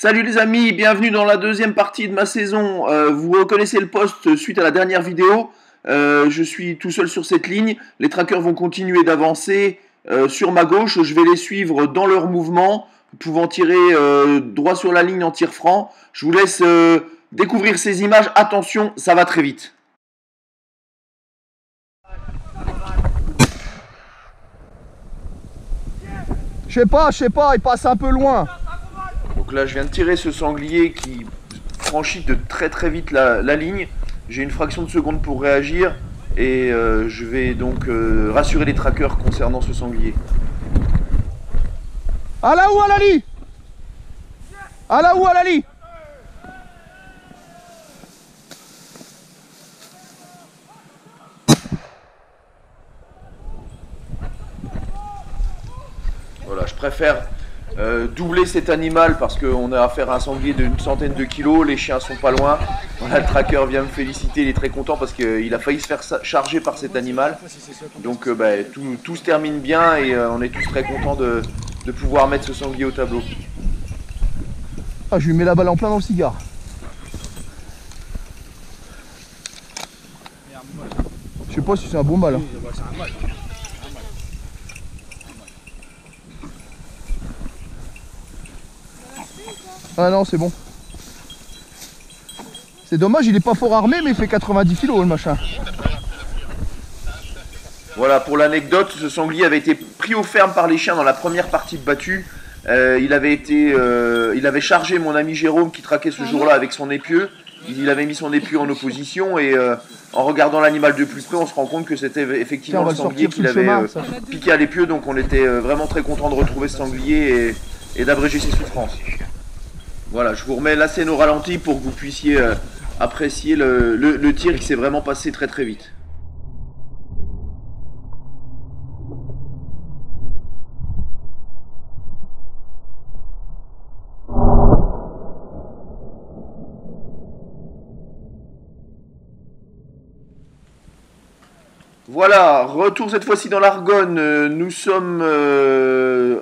Salut les amis, bienvenue dans la deuxième partie de ma saison. Vous reconnaissez le poste suite à la dernière vidéo. Je suis tout seul sur cette ligne. Les trackers vont continuer d'avancer sur ma gauche. Je vais les suivre dans leur mouvement, pouvant tirer droit sur la ligne en tir franc. Je vous laisse découvrir ces images. Attention, ça va très vite. Je sais pas, il passe un peu loin. Donc là, je viens de tirer ce sanglier qui franchit de très vite la ligne. J'ai une fraction de seconde pour réagir et je vais donc rassurer les trackers concernant ce sanglier. À la où, à Lali? À la où, à Lali? Voilà, je préfère doubler cet animal parce qu'on a affaire à un sanglier d'une centaine de kilos, les chiens sont pas loin. Voilà, le tracker vient me féliciter, il est très content parce qu'il a failli se faire charger par cet animal. Donc tout se termine bien et on est tous très contents de pouvoir mettre ce sanglier au tableau. Ah, je lui mets la balle en plein dans le cigare. Je sais pas si c'est un bon bal. Ah non, c'est bon. C'est dommage, il est pas fort armé, mais il fait 90 kg le machin. Voilà, pour l'anecdote, ce sanglier avait été pris au ferme par les chiens dans la première partie de battue. Il avait chargé mon ami Jérôme qui traquait ce jour-là avec son épieu. Il avait mis son épieu en opposition et en regardant l'animal de plus près, on se rend compte que c'était effectivement le sanglier qu'il avait piqué à l'épieu. Donc on était vraiment très content de retrouver ce sanglier et d'abréger ses souffrances. Voilà, je vous remets la scène au ralenti pour que vous puissiez apprécier le tir qui s'est vraiment passé très vite. Voilà, retour cette fois-ci dans l'Argonne. Nous sommes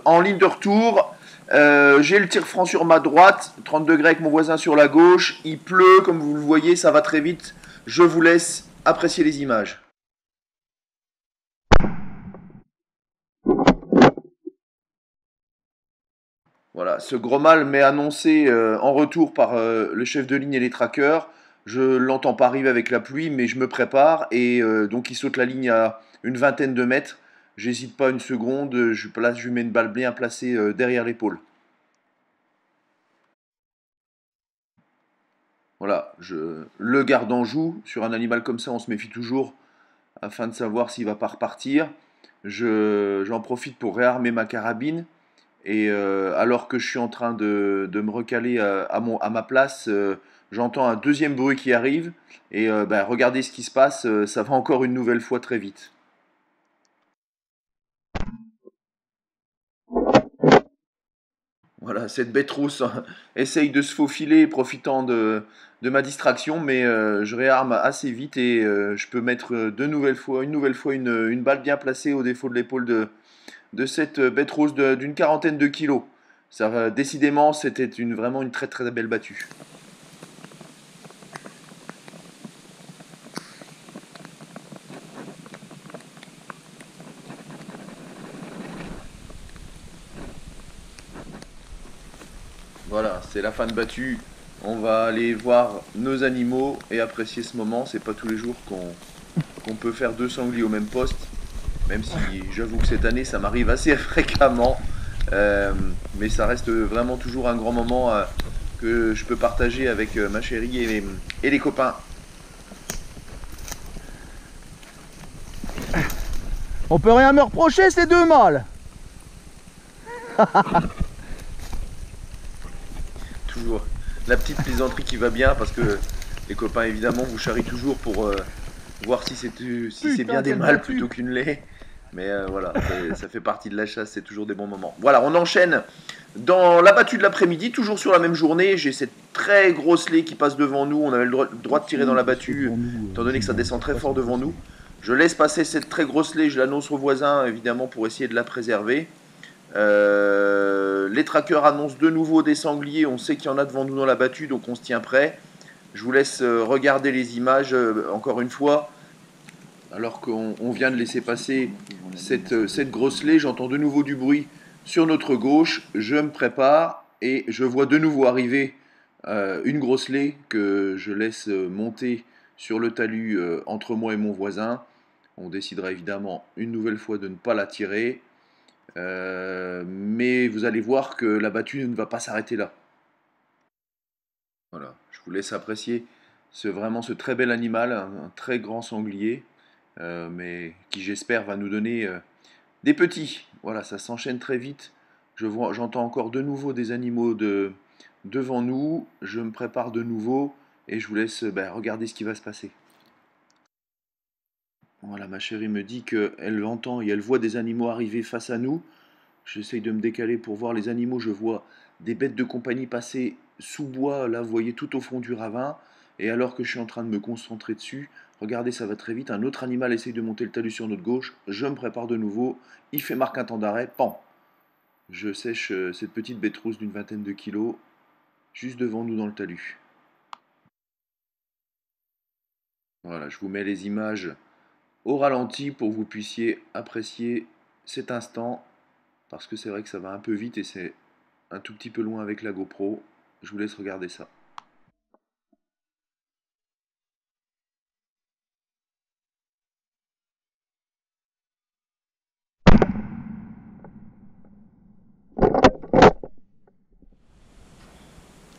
en ligne de retour. J'ai le tir franc sur ma droite, 30 degrés avec mon voisin sur la gauche. Il pleut, comme vous le voyez, ça va très vite. Je vous laisse apprécier les images. Voilà, ce gros mâle m'est annoncé en retour par le chef de ligne et les trackers. Je l'entends pas arriver avec la pluie, mais je me prépare et donc il saute la ligne à une vingtaine de mètres. J'hésite pas une seconde, je lui mets une balle bien placée derrière l'épaule. Voilà, je le garde en joue. Sur un animal comme ça, on se méfie toujours afin de savoir s'il va pas repartir. J'en profite pour réarmer ma carabine. Et alors que je suis en train de me recaler à ma place, j'entends un deuxième bruit qui arrive. Et regardez ce qui se passe, ça va encore une nouvelle fois très vite. Voilà, cette bête rousse essaye de se faufiler, profitant de ma distraction, mais je réarme assez vite et je peux mettre une nouvelle fois une balle bien placée au défaut de l'épaule de cette bête rousse d'une quarantaine de kilos. Décidément, c'était vraiment une très belle battue. Voilà, c'est la fin de battue. On va aller voir nos animaux et apprécier ce moment. C'est pas tous les jours qu'on peut faire deux sangliers au même poste. Même si j'avoue que cette année ça m'arrive assez fréquemment. Mais ça reste vraiment toujours un grand moment que je peux partager avec ma chérie et les copains. On peut rien me reprocher, ces deux mâles. Toujours la petite plaisanterie qui va bien parce que les copains évidemment vous charrient toujours pour voir si c'est bien des mâles plutôt qu'une lait. Mais voilà, ça fait partie de la chasse, c'est toujours des bons moments. Voilà, on enchaîne dans la battue de l'après-midi, toujours sur la même journée. J'ai cette très grosse lait qui passe devant nous. On avait le droit de tirer dans la battue, étant donné que ça descend très fort devant nous. Je laisse passer cette très grosse lait, je l'annonce aux voisins, évidemment, pour essayer de la préserver. Les trackers annoncent de nouveau des sangliers. On sait qu'il y en a devant nous dans la battue, donc on se tient prêt. Je vous laisse regarder les images encore une fois. Alors qu'on vient de laisser passer cette grosselet, j'entends de nouveau du bruit sur notre gauche. Je me prépare et je vois de nouveau arriver une grosselet que je laisse monter sur le talus entre moi et mon voisin. On décidera évidemment une nouvelle fois de ne pas la tirer. Mais vous allez voir que la battue ne va pas s'arrêter là. Voilà, je vous laisse apprécier vraiment ce très bel animal, un très grand sanglier, mais qui j'espère va nous donner des petits. Voilà, ça s'enchaîne très vite. J'entends encore de nouveau des animaux devant nous. Je me prépare de nouveau et je vous laisse regarder ce qui va se passer. Voilà, ma chérie me dit qu'elle entend et elle voit des animaux arriver face à nous. J'essaye de me décaler pour voir les animaux. Je vois des bêtes de compagnie passer sous bois, là, vous voyez, tout au fond du ravin. Et alors que je suis en train de me concentrer dessus, regardez, ça va très vite. Un autre animal essaye de monter le talus sur notre gauche. Je me prépare de nouveau. Il fait marque un temps d'arrêt. Pan! Je sèche cette petite bête rousse d'une vingtaine de kilos, juste devant nous dans le talus. Voilà, je vous mets les images au ralenti pour que vous puissiez apprécier cet instant. Parce que c'est vrai que ça va un peu vite et c'est un tout petit peu loin avec la GoPro. Je vous laisse regarder ça.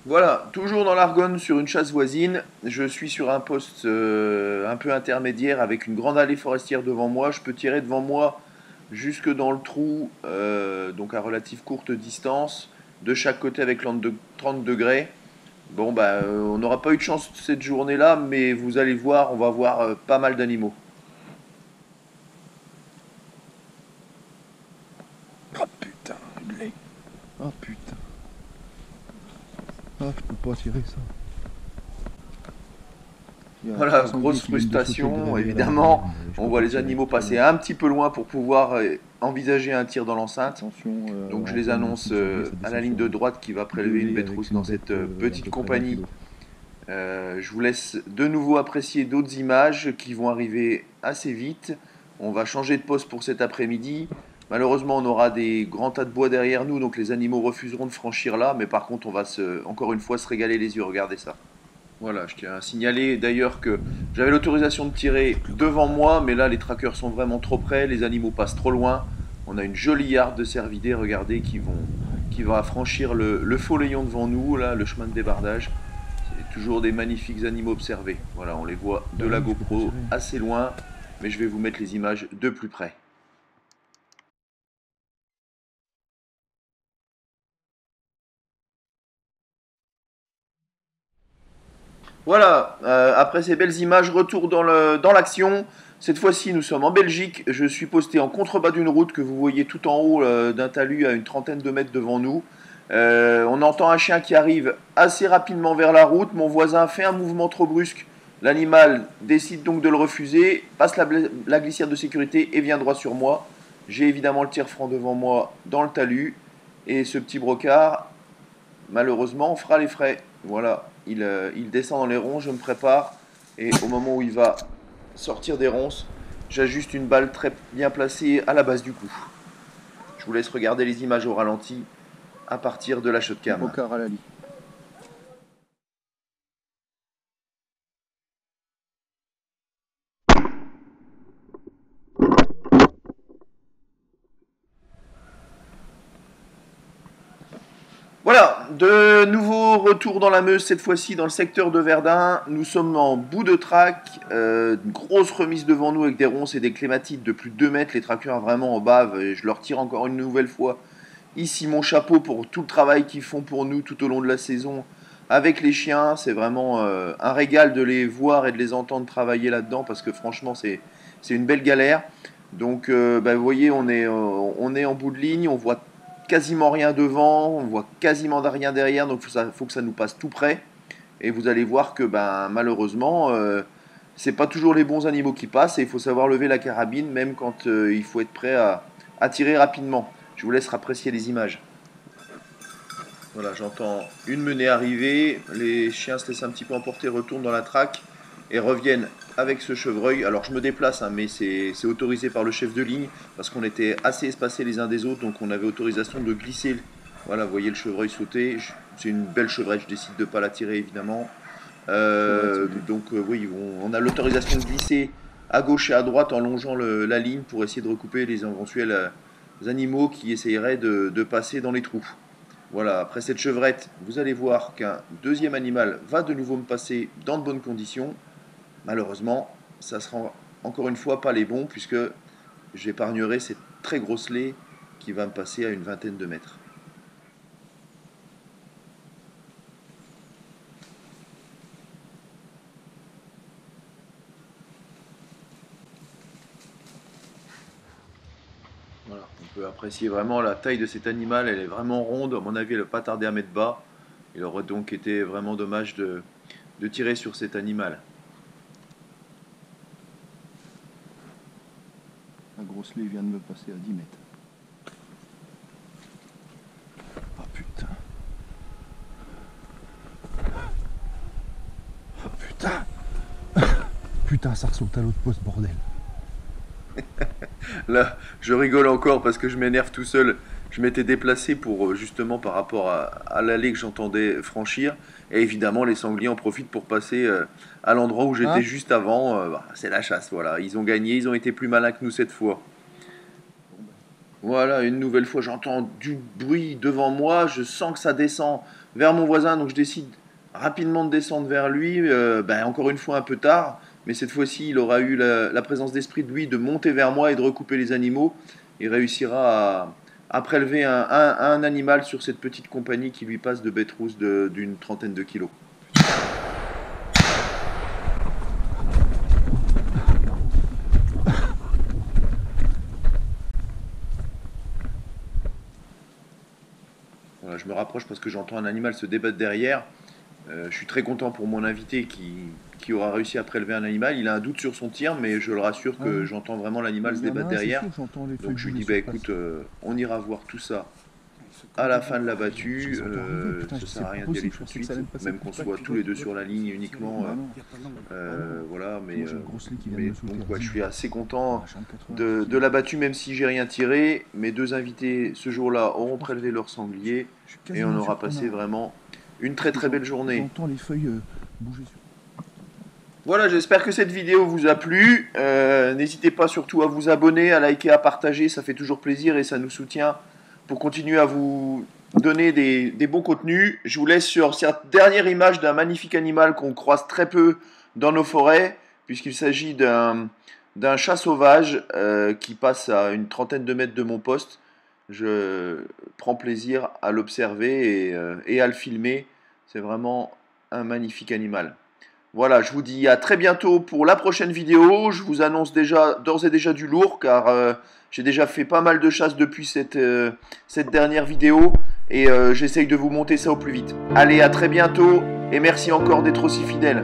Voilà, toujours dans l'Argonne sur une chasse voisine. Je suis sur un poste un peu intermédiaire avec une grande allée forestière devant moi. Je peux tirer devant moi jusque dans le trou, donc à relative courte distance, de chaque côté avec l'angle de 30 degrés. Bon, on n'aura pas eu de chance cette journée-là, mais vous allez voir, on va voir pas mal d'animaux. Oh putain, il l'est. Oh putain. Ah, je peux pas tirer ça. Voilà, grosse frustration, évidemment. On voit les animaux passer un petit peu loin pour pouvoir envisager un tir dans l'enceinte. Donc je les annonce à la ligne de droite qui va prélever une bête rousse dans cette petite compagnie. Je vous laisse de nouveau apprécier d'autres images qui vont arriver assez vite. On va changer de poste pour cet après-midi. Malheureusement, on aura des grands tas de bois derrière nous, donc les animaux refuseront de franchir là. Mais par contre, on va encore une fois se régaler les yeux. Regardez ça. Voilà, je tiens à signaler d'ailleurs que j'avais l'autorisation de tirer devant moi, mais là les trackers sont vraiment trop près, les animaux passent trop loin. On a une jolie yarde de cervidés, regardez, qui va franchir le Foléon devant nous, là, le chemin de débardage. C'est toujours des magnifiques animaux observés. Voilà, on les voit de la GoPro assez loin, mais je vais vous mettre les images de plus près. Voilà, après ces belles images, retour dans l'action. Cette fois-ci, nous sommes en Belgique. Je suis posté en contrebas d'une route que vous voyez tout en haut d'un talus à une trentaine de mètres devant nous. On entend un chien qui arrive assez rapidement vers la route. Mon voisin fait un mouvement trop brusque. L'animal décide donc de le refuser, passe la glissière de sécurité et vient droit sur moi. J'ai évidemment le tir-franc devant moi dans le talus. Et ce petit brocard, malheureusement, fera les frais. Voilà, il descend dans les ronces, je me prépare. Et au moment où il va sortir des ronces, j'ajuste une balle très bien placée à la base du cou. Je vous laisse regarder les images au ralenti à partir de la shotcam. Brocard à la lie. Voilà, de nouveau retour dans la Meuse, cette fois-ci dans le secteur de Verdun. Nous sommes en bout de track, une grosse remise devant nous avec des ronces et des clématites de plus de 2 mètres. Les trackers vraiment en bave et je leur tire encore une nouvelle fois ici mon chapeau pour tout le travail qu'ils font pour nous tout au long de la saison avec les chiens. C'est vraiment un régal de les voir et de les entendre travailler là-dedans parce que franchement c'est une belle galère. Donc vous voyez, on est en bout de ligne, on voit quasiment rien devant, on voit quasiment rien derrière, donc faut que ça nous passe tout près. Et vous allez voir que malheureusement, c'est pas toujours les bons animaux qui passent et il faut savoir lever la carabine même quand il faut être prêt à tirer rapidement. Je vous laisse apprécier les images. Voilà, j'entends une menée arriver, les chiens se laissent un petit peu emporter, retournent dans la traque et reviennent avec ce chevreuil. Alors je me déplace, hein, mais c'est autorisé par le chef de ligne parce qu'on était assez espacés les uns des autres, donc on avait autorisation de glisser. Voilà, vous voyez le chevreuil sauter. C'est une belle chevrette, je décide de ne pas la tirer évidemment. Oui, on a l'autorisation de glisser à gauche et à droite en longeant la ligne pour essayer de recouper les éventuels animaux qui essaieraient de passer dans les trous. Voilà, après cette chevrette, vous allez voir qu'un deuxième animal va de nouveau me passer dans de bonnes conditions. Malheureusement, ça sera encore une fois pas les bons puisque j'épargnerai cette très grosse lait qui va me passer à une vingtaine de mètres. Voilà, on peut apprécier vraiment la taille de cet animal, elle est vraiment ronde, à mon avis elle ne va pas tarder à mettre bas. Il aurait donc été vraiment dommage de tirer sur cet animal. La grosse lait vient de me passer à 10 mètres. Oh putain. Oh putain. Putain, ça ressaute à l'autre poste, bordel. Là, je rigole encore parce que je m'énerve tout seul. Je m'étais déplacé pour justement par rapport à l'allée que j'entendais franchir. Et évidemment, les sangliers en profitent pour passer à l'endroit où j'étais juste avant. C'est la chasse, voilà. Ils ont gagné, ils ont été plus malins que nous cette fois. Voilà, une nouvelle fois, j'entends du bruit devant moi. Je sens que ça descend vers mon voisin, donc je décide rapidement de descendre vers lui. Encore une fois un peu tard. Mais cette fois-ci, il aura eu la présence d'esprit de lui de monter vers moi et de recouper les animaux. Il réussira à prélever un animal sur cette petite compagnie qui lui passe de bêtes rousses d'une trentaine de kilos. Voilà, je me rapproche parce que j'entends un animal se débattre derrière. Je suis très content pour mon invité qui aura réussi à prélever un animal. Il a un doute sur son tir, mais je le rassure que j'entends vraiment l'animal se débattre derrière. Donc je lui dis, écoute, on ira voir tout ça à la fin de la battue. Ça ne sert à rien d'y aller tout de suite, même qu'on soit tous les deux sur la ligne uniquement. Voilà, je suis assez content de la battue, même si j'ai rien tiré. Mes deux invités ce jour-là auront prélevé leur sanglier et on aura passé vraiment une très très belle journée. J'entends les feuilles bouger. Voilà, j'espère que cette vidéo vous a plu. N'hésitez pas surtout à vous abonner, à liker, à partager, ça fait toujours plaisir et ça nous soutient pour continuer à vous donner des bons contenus. Je vous laisse sur cette dernière image d'un magnifique animal qu'on croise très peu dans nos forêts, puisqu'il s'agit d'un chat sauvage qui passe à une trentaine de mètres de mon poste. Je prends plaisir à l'observer et à le filmer. C'est vraiment un magnifique animal. Voilà, je vous dis à très bientôt pour la prochaine vidéo. Je vous annonce d'ores et déjà du lourd car j'ai déjà fait pas mal de chasse depuis cette dernière vidéo et j'essaye de vous monter ça au plus vite. Allez, à très bientôt et merci encore d'être aussi fidèles.